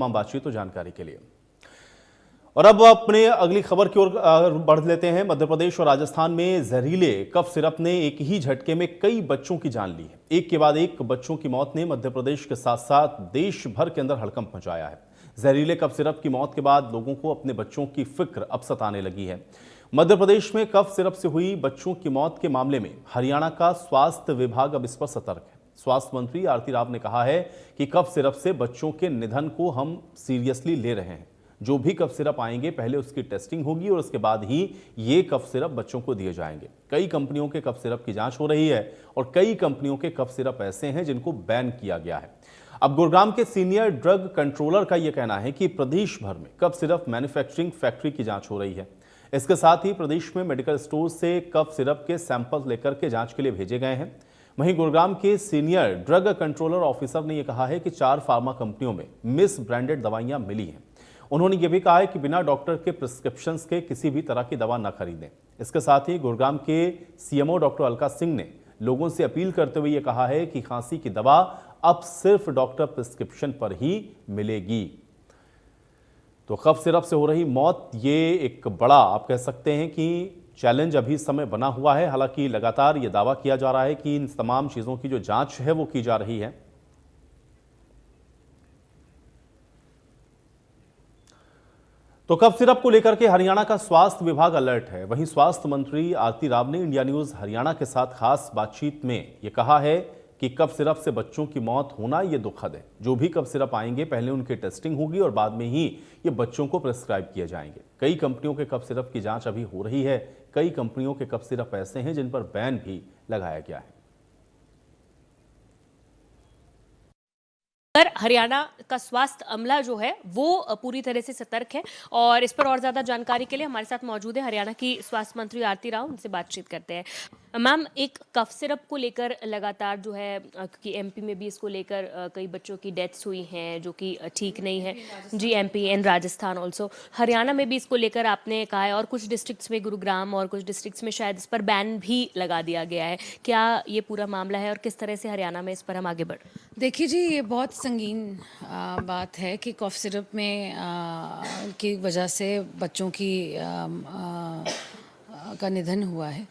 तमाम बातचीत और जानकारी के लिए। और अब अपने अगली खबर की ओर बढ़ लेते हैं। मध्य प्रदेश और राजस्थान में जहरीले कफ सिरप ने एक ही झटके में कई बच्चों की जान ली है। एक के बाद एक बच्चों की मौत ने मध्य प्रदेश के साथ साथ देश भर के अंदर हड़कंप मचाया है। जहरीले कफ सिरप की मौत के बाद लोगों को अपने बच्चों की फिक्र अब सताने लगी है। मध्य प्रदेश में कफ सिरप से हुई बच्चों की मौत के मामले में हरियाणा का स्वास्थ्य विभाग अब इस पर सतर्क है। स्वास्थ्य मंत्री आरती राव ने कहा है कि कफ सिरप से बच्चों के निधन को हम सीरियसली ले रहे हैं। जो भी कफ सिरप आएंगे पहले उसकी टेस्टिंग होगी और उसके बाद ही ये कफ सिरप बच्चों को दिए जाएंगे। कई कंपनियों के कफ सिरप की जांच हो रही है और कई कंपनियों के कफ सिरप ऐसे हैं जिनको बैन किया गया है। अब गुरुग्राम के सीनियर ड्रग कंट्रोलर का यह कहना है कि प्रदेश भर में कफ सिरप मैन्युफैक्चरिंग फैक्ट्री की जांच हो रही है। इसके साथ ही प्रदेश में मेडिकल स्टोर से कफ सिरप के सैंपल लेकर के जांच के लिए भेजे गए हैं। वहीं गुरुग्राम के सीनियर ड्रग कंट्रोलर ऑफिसर ने यह कहा है कि 4 फार्मा कंपनियों में मिस ब्रांडेड दवाइयां मिली हैं। उन्होंने यह भी कहा है कि बिना डॉक्टर के प्रिस्क्रिप्शन के किसी भी तरह की दवा न खरीदें। इसके साथ ही गुरुग्राम के सीएमओ डॉक्टर अलका सिंह ने लोगों से अपील करते हुए यह कहा है कि खांसी की दवा अब सिर्फ डॉक्टर प्रिस्क्रिप्शन पर ही मिलेगी। तो कफ सिरप से हो रही मौत, ये एक बड़ा आप कह सकते हैं कि चैलेंज अभी इस समय बना हुआ है। हालांकि लगातार यह दावा किया जा रहा है कि इन तमाम चीजों की जो जांच है वो की जा रही है। तो कफ सिरप को लेकर के हरियाणा का स्वास्थ्य विभाग अलर्ट है। वहीं स्वास्थ्य मंत्री आरती राव ने इंडिया न्यूज हरियाणा के साथ खास बातचीत में यह कहा है कि कफ सिरप से बच्चों की मौत होना यह दुखद है। जो भी कफ सिरप आएंगे पहले उनकी टेस्टिंग होगी और बाद में ही ये बच्चों को प्रिस्क्राइब किए जाएंगे। कई कंपनियों के कफ सिरप की जांच अभी हो रही है। कई कंपनियों के कफ सिरप ऐसे हैं जिन पर बैन भी लगाया गया है। हरियाणा का स्वास्थ्य अमला जो है वो पूरी तरह से सतर्क है और इस पर और ज्यादा जानकारी के लिए हमारे साथ मौजूद है हरियाणा की स्वास्थ्य मंत्री आरती राव। उनसे बातचीत करते हैं। मैम, एक कफ सिरप को लेकर लगातार जो है, क्योंकि एमपी में भी इसको लेकर कई बच्चों की डेथ्स हुई हैं जो कि ठीक नहीं है जी। MP and Rajasthan also, Haryana में भी इसको लेकर आपने कहा है और कुछ डिस्ट्रिक्ट्स में, गुरुग्राम और कुछ डिस्ट्रिक्ट्स में शायद इस पर बैन भी लगा दिया गया है। क्या ये पूरा मामला है और किस तरह से हरियाणा में इस पर हम आगे बढ़? देखिए जी, ये बहुत संगीन बात है कि कफ सिरप में की वजह से बच्चों की का निधन हुआ है।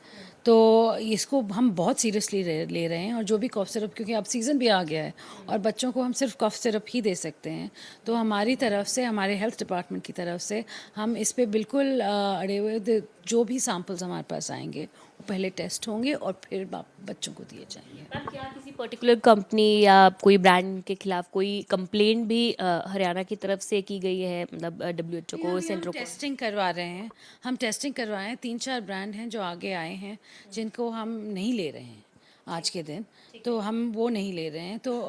तो इसको हम बहुत सीरियसली ले रहे हैं। और जो भी कफ सिरप, क्योंकि अब सीज़न भी आ गया है और बच्चों को हम सिर्फ कफ सिरप ही दे सकते हैं, तो हमारी तरफ से, हमारे हेल्थ डिपार्टमेंट की तरफ से हम इस पे बिल्कुल अड़े हुए। जो भी सैंपल्स हमारे पास आएंगे वो पहले टेस्ट होंगे और फिर बच्चों को दिए जाएंगे। क्या किसी पर्टिकुलर कंपनी या कोई ब्रांड के खिलाफ कोई कंप्लेंट भी हरियाणा की तरफ से की गई है, मतलब WHO को, सेंटर को? टेस्टिंग करवा रहे हैं, हम टेस्टिंग करवाए हैं। 3-4 ब्रांड हैं जो आगे आए हैं जिनको हम नहीं ले रहे हैं आज के दिन, तो हम वो नहीं ले रहे हैं, तो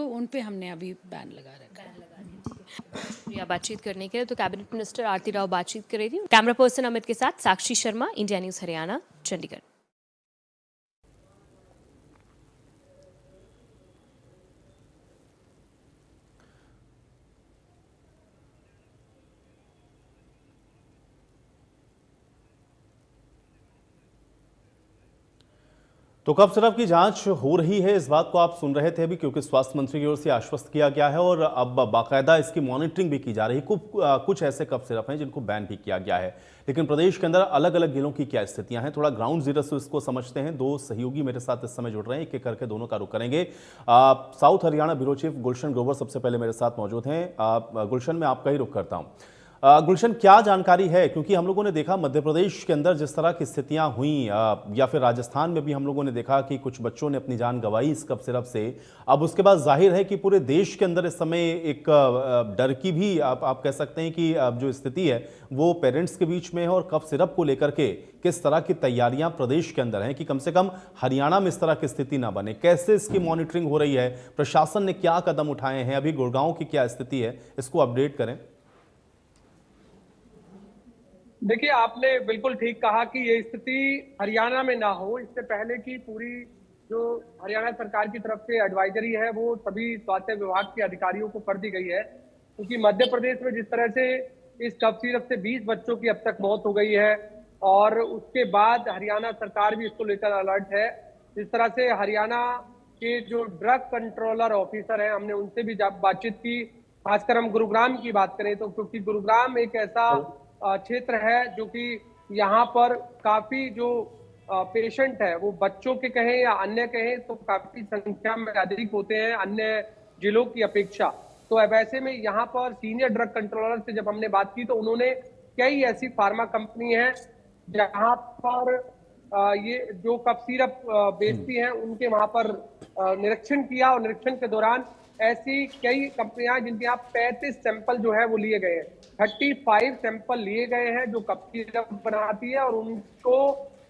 उन पे हमने अभी बैन लगा रखा है। शुक्रिया बातचीत करने के लिए। तो कैबिनेट मिनिस्टर आरती राव बातचीत कर रही थी। कैमरा पर्सन अमित के साथ साक्षी शर्मा, इंडिया न्यूज हरियाणा, चंडीगढ़। तो कफ सिरप की जांच हो रही है, इस बात को आप सुन रहे थे अभी, क्योंकि स्वास्थ्य मंत्री की ओर से आश्वस्त किया गया है और अब बाकायदा इसकी मॉनिटरिंग भी की जा रही है। कुछ ऐसे कफ सिरप हैं जिनको बैन भी किया गया है। लेकिन प्रदेश के अंदर अलग अलग जिलों की क्या स्थितियां हैं, थोड़ा ग्राउंड जीरो से इसको समझते हैं। 2 सहयोगी मेरे साथ इस समय जुड़ रहे हैं, एक एक करके दोनों का रुख करेंगे। South Haryana bureau chief Gulshan Grover सबसे पहले मेरे साथ मौजूद हैं। गुलशन, मैं आपका ही रुख करता हूँ। गुलशन, क्या जानकारी है, क्योंकि हम लोगों ने देखा मध्य प्रदेश के अंदर जिस तरह की स्थितियां हुई, या फिर राजस्थान में भी हम लोगों ने देखा कि कुछ बच्चों ने अपनी जान गंवाई इस कफ सिरप से। अब उसके बाद जाहिर है कि पूरे देश के अंदर इस समय एक डर की भी आप कह सकते हैं कि जो स्थिति है वो पेरेंट्स के बीच में है। और कफ सिरप को लेकर के किस तरह की तैयारियां प्रदेश के अंदर हैं कि कम से कम हरियाणा में इस तरह की स्थिति ना बने, कैसे इसकी मॉनिटरिंग हो रही है, प्रशासन ने क्या कदम उठाए हैं, अभी गुड़गांव की क्या स्थिति है, इसको अपडेट करें। देखिए, आपने बिल्कुल ठीक कहा कि ये स्थिति हरियाणा में ना हो। इससे पहले की पूरी जो हरियाणा सरकार की तरफ से एडवाइजरी है वो सभी स्वास्थ्य विभाग के अधिकारियों को कर दी गई है, क्योंकि मध्य प्रदेश में जिस तरह से इस कफ सिरप से 20 बच्चों की अब तक मौत हो गई है और उसके बाद हरियाणा सरकार भी इसको लेकर अलर्ट है। जिस तरह से हरियाणा के जो ड्रग कंट्रोलर ऑफिसर हैं, हमने उनसे भी बातचीत की। खासकर हम गुरुग्राम की बात करें तो, क्योंकि गुरुग्राम एक ऐसा क्षेत्र है जो कि यहाँ पर काफी जो पेशेंट है वो बच्चों के कहें या अन्य कहें तो काफी संख्या में अधिक होते हैं अन्य जिलों की अपेक्षा। तो अब ऐसे में यहाँ पर सीनियर ड्रग कंट्रोलर से जब हमने बात की तो उन्होंने कई ऐसी फार्मा कंपनी है जहाँ पर ये जो कफ सिरप बेचती हैं उनके वहां पर निरीक्षण किया और निरीक्षण के दौरान ऐसी कई कंपनियां जिनके यहाँ 35 सैंपल जो है वो लिए गए हैं, 35 सैंपल लिए गए हैं जो कफ सिरप बनाती है और उनको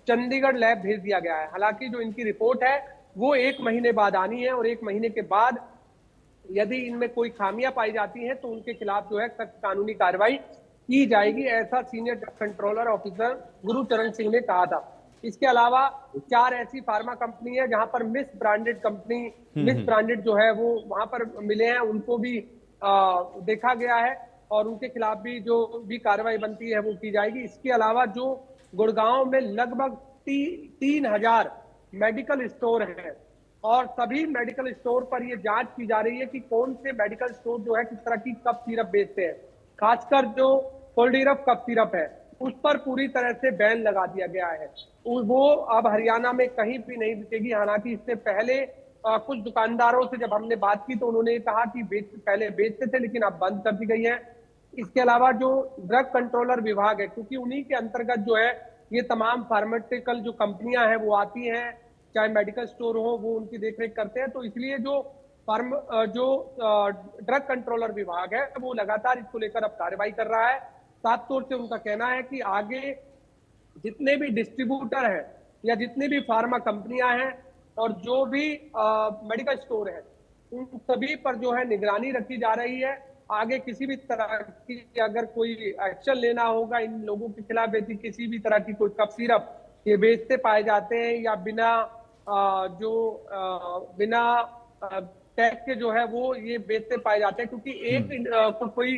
चंडीगढ़ लैब भेज दिया गया है। हालांकि जो इनकी रिपोर्ट है वो 1 महीने बाद आनी है और 1 महीने के बाद यदि इनमें कोई खामियां पाई जाती हैं तो उनके खिलाफ जो है सख्त कानूनी कार्रवाई की जाएगी, ऐसा senior drug controller officer Gurcharan Singh ने कहा था। इसके अलावा 4 ऐसी फार्मा कंपनी है जहां पर miss branded company, miss branded जो है वो वहां पर मिले हैं, उनको भी देखा गया है और उनके खिलाफ भी जो भी कार्रवाई बनती है वो की जाएगी। इसके अलावा जो गुड़गांव में लगभग 3000 मेडिकल स्टोर हैं और सभी मेडिकल स्टोर पर ये जांच की जा रही है कि कौन से मेडिकल स्टोर जो है किस तरह की कफ सिरप बेचते हैं। खासकर जो कोल्डीरफ कफ सिरप है उस पर पूरी तरह से बैन लगा दिया गया है, वो अब हरियाणा में कहीं भी नहीं बिकेगी। हालांकि इससे पहले कुछ दुकानदारों से जब हमने बात की तो उन्होंने कहा कि पहले बेचते थे लेकिन अब बंद कर दी गई है। इसके अलावा जो ड्रग कंट्रोलर विभाग है, क्योंकि उन्हीं के अंतर्गत जो है ये तमाम फार्मास्यूटिकल जो कंपनियां हैं वो आती हैं, चाहे मेडिकल स्टोर हो वो उनकी देखरेख करते हैं, तो इसलिए जो ड्रग कंट्रोलर विभाग है वो लगातार इसको लेकर अब कार्रवाई कर रहा है। साफ तौर से उनका कहना है कि आगे जितने भी डिस्ट्रीब्यूटर हैं या जितनी भी फार्मा कंपनियां हैं और जो भी मेडिकल स्टोर है उन सभी पर जो है निगरानी रखी जा रही है। आगे किसी भी तरह की अगर कोई एक्शन लेना होगा इन लोगों के खिलाफ, यदि किसी भी तरह की कोई कफ सिरप ये बेचते पाए जाते हैं या बिना टैक्स के जो है वो ये बेचते पाए जाते हैं, क्योंकि एक कोई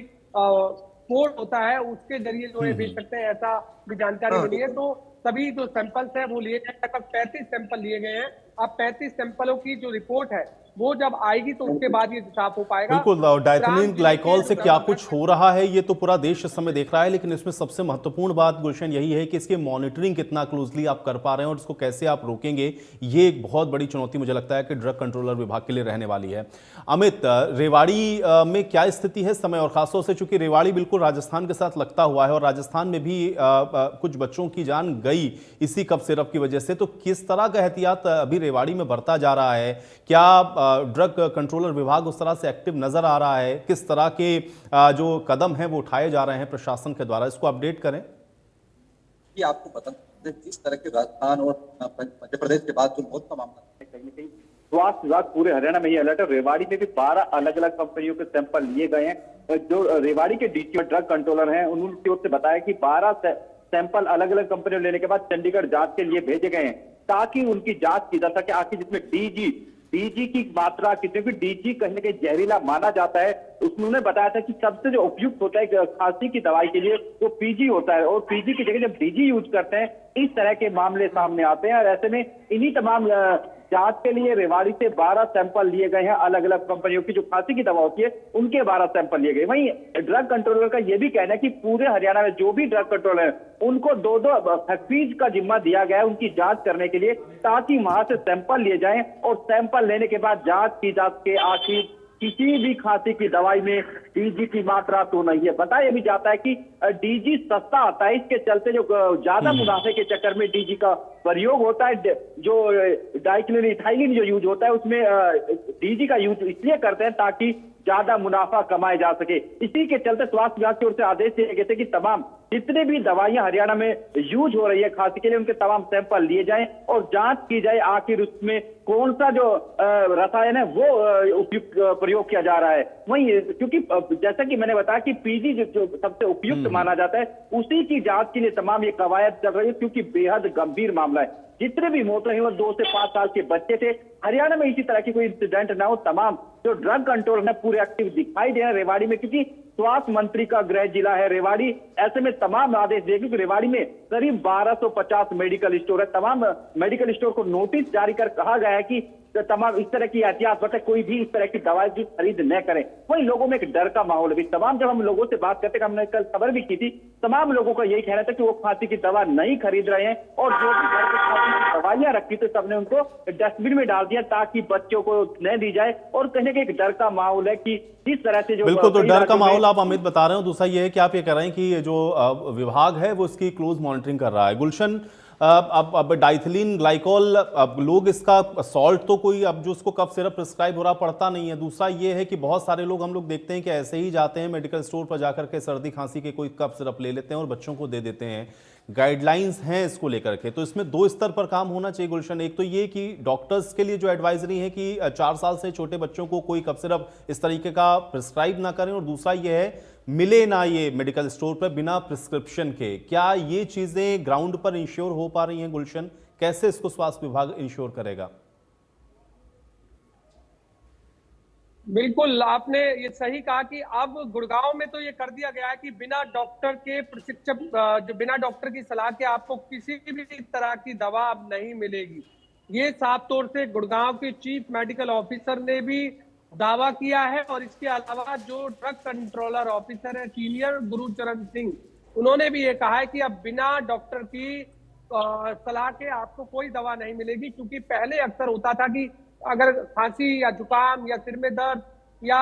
कोड होता है उसके जरिए जो है बेच सकते हैं, ऐसा भी जानकारी मिली है। तो सभी जो सैंपल्स है वो लिए गए, तक 35 सैंपल लिए गए हैं। अब 35 सैंपलों की जो रिपोर्ट है वो जब आएगी तो उसके बाद ये साफ हो पाएगा। बिल्कुल, डायथेनिल ग्लाइकॉल से क्या कुछ हो रहा है ये तो पूरा देश इस समय देख रहा है, लेकिन इसमें सबसे महत्वपूर्ण बात गुलशन यही है कि इसके मॉनिटरिंग कितना क्लोजली आप कर पा रहे हैं और इसको कैसे आप रोकेंगे। ये एक बहुत बड़ी चुनौती मुझे लगता है कि ड्रग कंट्रोलर विभाग के लिए रहने वाली है। अमित, रेवाड़ी में क्या स्थिति है इस समय, और खासतौर से चूंकि रेवाड़ी बिल्कुल राजस्थान के साथ लगता हुआ है और राजस्थान में भी कुछ बच्चों की जान गई इसी कफ सिरप की वजह से, तो किस तरह का एहतियात अभी रेवाड़ी में बरता जा रहा है? क्या ड्रग कंट्रोलर विभाग उस तरह से एक्टिव नजर आ रहा है? किस तरह के जो कदम हैं वो उठाए जा रहे हैं प्रशासन के द्वारा? इसको अपडेट करें। कि आपको पता है जिस तरह के राजस्थान और मध्य प्रदेश के बाद जो मौत का मामला है, कहीं न कहीं स्वास्थ्य विभाग पूरे हरियाणा में ये अलर्ट है। रेवाड़ी में भी 12 अलग अलग कंपनियों के सैंपल लिए गए हैं। जो रेवाड़ी के डीसी ड्रग कंट्रोलर हैं उन्होंने ओर से बताया कि 12 सैंपल अलग अलग कंपनियों लेने के बाद चंडीगढ़ जांच के लिए भेजे गए हैं ताकि उनकी जांच की जा सके आखिर जिसमें डीजी की मात्रा कितनी, क्योंकि डीजी कहीं न कहीं जहरीला माना जाता है। उन्होंने बताया था कि सबसे जो उपयुक्त होता है खांसी की दवाई के लिए वो पीजी होता है और पीजी की जगह जब डीजी यूज करते हैं इस तरह के मामले सामने आते हैं। और ऐसे में इन्हीं तमाम जांच के लिए रेवाड़ी से 12 सैंपल लिए गए हैं। अलग अलग कंपनियों की जो खांसी की दवा होती है उनके 12 सैंपल लिए गए। वहीं ड्रग कंट्रोलर का यह भी कहना है कि पूरे हरियाणा में जो भी ड्रग कंट्रोलर है उनको 2-2 हफीज का जिम्मा दिया गया है उनकी जांच करने के लिए, ताकि वहां से सैंपल लिए जाएं और सैंपल लेने के बाद जांच की जा सके आखिर किसी भी खांसी की दवाई में डीजी की मात्रा तो नहीं है। बताया भी जाता है कि डीजी सस्ता आता है, इसके चलते जो ज्यादा मुनाफे के चक्कर में डीजी का प्रयोग होता है। जो डाइक्लोरिन इथाइलिन जो यूज होता है उसमें डीजी का यूज इसलिए करते हैं ताकि ज्यादा मुनाफा कमाया जा सके। इसी के चलते स्वास्थ्य विभाग की ओर से आदेश दिए गए थे कि तमाम जितने भी दवाइयां हरियाणा में यूज हो रही है खांसी के लिए उनके तमाम सैंपल लिए जाएं और जांच की जाए आखिर उसमें कौन सा जो रसायन है वो उपयुक्त प्रयोग किया जा रहा है। वहीं क्योंकि जैसा कि मैंने बताया कि पीजी जो सबसे उपयुक्त माना जाता है उसी की जांच के लिए तमाम ये कवायद चल रही है, क्योंकि बेहद गंभीर मामला है। जितने भी मौत हुई वो 2 से 5 साल के बच्चे थे। हरियाणा में इसी तरह की कोई इंसिडेंट ना हो, तमाम जो ड्रग कंट्रोल है पूरे एक्टिव दिखाई दे रहे हैं रेवाड़ी में, क्योंकि स्वास्थ्य मंत्री का गृह जिला है रेवाड़ी। ऐसे में तमाम आदेश दिए क्योंकि रेवाड़ी में करीब 1250 मेडिकल स्टोर है। तमाम मेडिकल स्टोर को नोटिस जारी कर कहा गया है कि तमाम इस तरह की एहतियात बरतें, कोई भी इस तरह की दवाई जो खरीद न करें। वही लोगों में एक डर का माहौल है। तमाम जब हम लोगों से बात करते, हमने कल खबर भी की थी, तमाम लोगों का यही कहना था कि वो खांसी की दवा नहीं खरीद रहे हैं, और जो भी घर पे खांसी की दवाइयां रखी तो सबने उनको डस्टबिन में डाल दिया ताकि बच्चों को न दी जाए। और कहने का एक डर का माहौल है कि जिस तरह से जो बिल्कुल, तो कई डर का राज्यों में- माहौल आप अमित बता रहे हो। दूसरा ये है कि आप ये कह रहे हैं कि ये जो विभाग है वो इसकी क्लोज मॉनिटरिंग कर रहा है। गुलशन, अब डाइथिलीन ग्लाइकॉल, अब लोग इसका सॉल्ट तो कोई अब जो उसको कफ सिरप प्रिस्क्राइब हो रहा पड़ता नहीं है। दूसरा ये है कि बहुत सारे लोग हम लोग देखते हैं कि ऐसे ही जाते हैं मेडिकल स्टोर पर जाकर के सर्दी खांसी के कोई कफ सिरप ले लेते हैं और बच्चों को दे देते हैं। गाइडलाइंस हैं इसको लेकर के, तो इसमें दो स्तर पर काम होना चाहिए गुलशन। एक तो ये कि डॉक्टर्स के लिए जो एडवाइजरी है कि 4 साल से छोटे बच्चों को कोई कफ सिरप इस तरीके का प्रिस्क्राइब ना करें, और दूसरा ये है मिले ना ये मेडिकल स्टोर पर बिना प्रिस्क्रिप्शन के। क्या ये चीजें ग्राउंड पर इंश्योर हो पा रही हैं गुलशन? कैसे इसको स्वास्थ्य विभाग इंश्योर करेगा? बिल्कुल, आपने ये सही कहा कि अब गुड़गांव में तो ये कर दिया गया है कि बिना डॉक्टर के प्रशिक्षक, जो बिना डॉक्टर की सलाह के आपको किसी भी तरह की दवा अब नहीं मिलेगी। ये साफ तौर से गुड़गांव के चीफ मेडिकल ऑफिसर ने भी दावा किया है, और इसके अलावा जो ड्रग कंट्रोलर ऑफिसर है सीनियर गुरुचरण सिंह, उन्होंने भी ये कहा है कि अब बिना डॉक्टर की सलाह के आपको कोई दवा नहीं मिलेगी। क्योंकि पहले अक्सर होता था कि अगर खांसी या जुकाम या सिर में दर्द या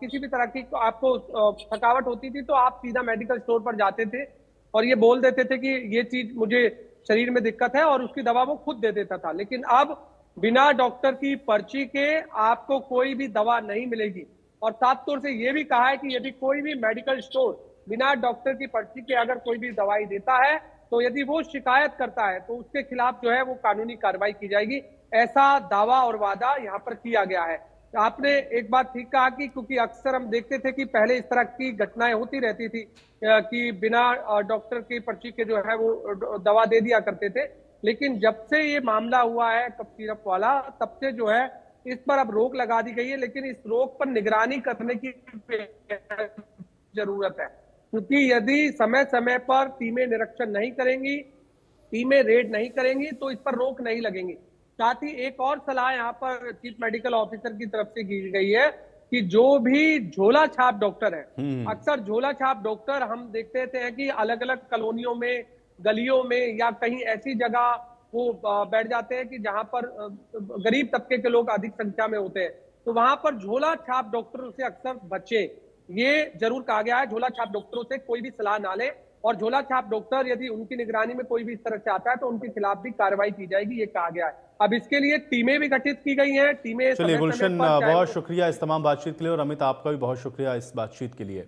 किसी भी तरह की आपको थकावट होती थी तो आप सीधा मेडिकल स्टोर पर जाते थे और ये बोल देते थे कि ये चीज मुझे शरीर में दिक्कत है, और उसकी दवा वो खुद दे देता था। लेकिन अब बिना डॉक्टर की पर्ची के आपको कोई भी दवा नहीं मिलेगी। और साफ तौर से ये भी कहा है कि यदि कोई भी मेडिकल स्टोर बिना डॉक्टर की पर्ची के अगर कोई भी दवाई देता है तो यदि वो शिकायत करता है तो उसके खिलाफ जो है वो कानूनी कार्रवाई की जाएगी। ऐसा दावा और वादा यहाँ पर किया गया है। आपने एक बात ठीक कहा कि क्योंकि अक्सर हम देखते थे कि पहले इस तरह की घटनाएं होती रहती थी कि बिना डॉक्टर की पर्ची के जो है वो दवा दे दिया करते थे। लेकिन जब से ये मामला हुआ है कफ सिरप वाला, तब से जो है इस पर अब रोक लगा दी गई है। लेकिन इस रोक पर निगरानी करने की जरूरत है, क्योंकि यदि समय समय पर टीमें निरीक्षण नहीं करेंगी, टीमें रेड नहीं करेंगी तो इस पर रोक नहीं लगेंगी। साथ ही एक और सलाह यहाँ पर चीफ मेडिकल ऑफिसर की तरफ से की गई है कि जो भी झोला छाप डॉक्टर है, अक्सर झोला छाप डॉक्टर हम देखते थे कि अलग अलग कॉलोनियों में, गलियों में या कहीं ऐसी जगह वो बैठ जाते हैं कि जहां पर गरीब तबके के लोग अधिक संख्या में होते हैं, तो वहां पर झोला छाप डॉक्टरों से अक्सर बचे। ये जरूर कहा गया है झोला छाप डॉक्टरों से कोई भी सलाह ना ले, और झोला छाप डॉक्टर यदि उनकी निगरानी में कोई भी इस तरह से आता है तो उनके खिलाफ भी कार्रवाई की जाएगी, ये कहा गया है। अब इसके लिए टीमें भी गठित की गई हैं। टीमें चलिए गुलशन, बहुत शुक्रिया इस तमाम बातचीत के लिए, और अमित आपका भी बहुत शुक्रिया इस बातचीत के लिए।